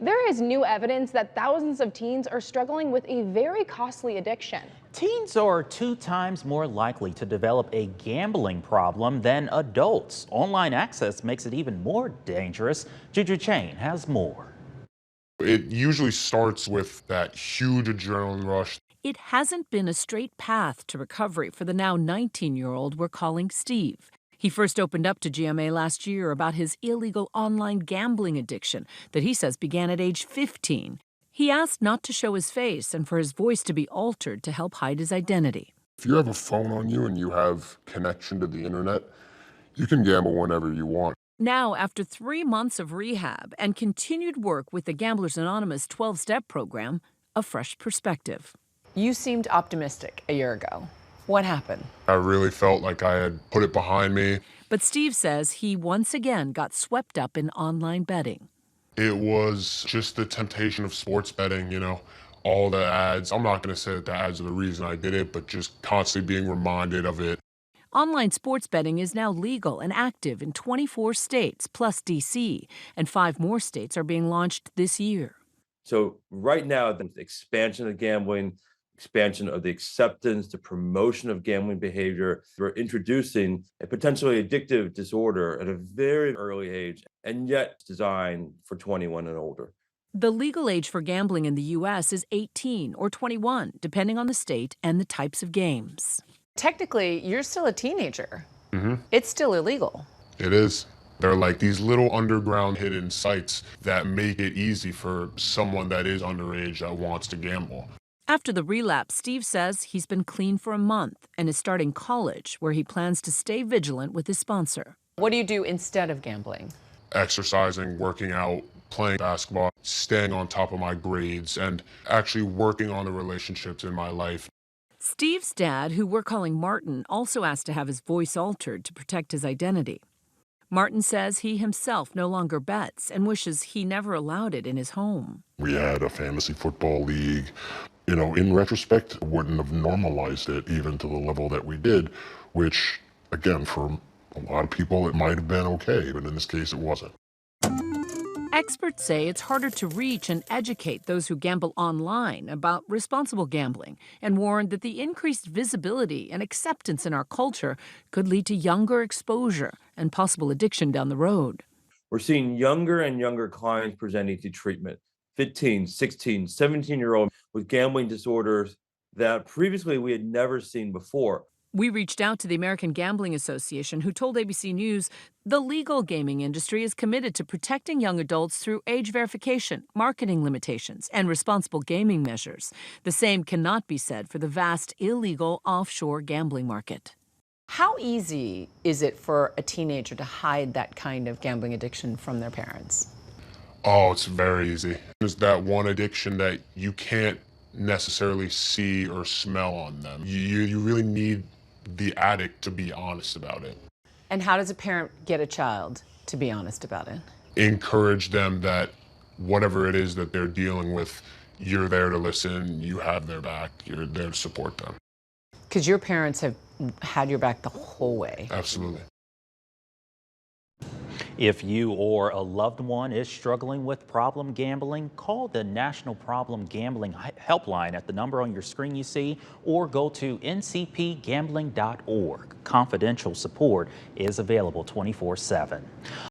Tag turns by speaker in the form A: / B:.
A: There is new evidence that thousands of teens are struggling with a very costly addiction.
B: Teens are 2 times more likely to develop a gambling problem than adults. Online access makes it even more dangerous. Juju Chain has more.
C: It usually starts with that huge adrenaline rush.
D: It hasn't been a straight path to recovery for the now 19-year-old we're calling Steve. He first opened up to GMA last year about his illegal online gambling addiction that he says began at age 15. He asked not to show his face and for his voice to be altered to help hide his identity.
C: If you have a phone on you and you have connection to the internet, you can gamble whenever you want.
D: Now, after 3 months of rehab and continued work with the Gamblers Anonymous 12-step program, a fresh perspective.
E: You seemed optimistic a year ago. What happened?
C: I really felt like I had put it behind me.
D: But Steve says he once again got swept up in online betting.
C: It was just the temptation of sports betting, all the ads. I'm not going to say that the ads are the reason I did it, but just constantly being reminded of it.
D: Online sports betting is now legal and active in 24 states, plus D.C., and 5 more states are being launched this year.
F: So right now, the expansion of gambling, expansion of the acceptance, the promotion of gambling behavior, we're introducing a potentially addictive disorder at a very early age, and yet designed for 21 and older.
D: The legal age for gambling in the U.S. is 18 or 21, depending on the state and the types of games.
E: Technically, you're still a teenager. It's still illegal.
C: It is. They're like these little underground hidden sites that make it easy for someone that is underage that wants to gamble.
D: After the relapse, Steve says he's been clean for a month and is starting college, where he plans to stay vigilant with his sponsor.
E: What do you do instead of gambling?
C: Exercising, working out, playing basketball, staying on top of my grades, and actually working on the relationships in my life.
D: Steve's dad, who we're calling Martin, also asked to have his voice altered to protect his identity. Martin says he himself no longer bets and wishes he never allowed it in his home.
C: We had a fantasy football league. In retrospect, wouldn't have normalized it even to the level that we did, which, again, for a lot of people, it might have been okay, but in this case, it wasn't.
D: Experts say it's harder to reach and educate those who gamble online about responsible gambling and warn that the increased visibility and acceptance in our culture could lead to younger exposure and possible addiction down the road.
F: We're seeing younger and younger clients presenting to treatment, 15, 16, 17-year-old with gambling disorders that previously we had never seen before.
D: We reached out to the American Gambling Association, who told ABC News the legal gaming industry is committed to protecting young adults through age verification, marketing limitations, and responsible gaming measures. The same cannot be said for the vast illegal offshore gambling market.
E: How easy is it for a teenager to hide that kind of gambling addiction from their parents?
C: Oh, it's very easy. There's that one addiction that you can't necessarily see or smell on them. You really need the addict to be honest about it.
E: And how does a parent get a child to be honest about it?
C: Encourage them that whatever it is that they're dealing with, you're there to listen, you have their back, you're there to support them.
E: Because your parents have had your back the whole way.
C: Absolutely.
B: If you or a loved one is struggling with problem gambling, call the National Problem Gambling Helpline at the number on your screen you see, or go to ncpgambling.org. Confidential support is available 24/7.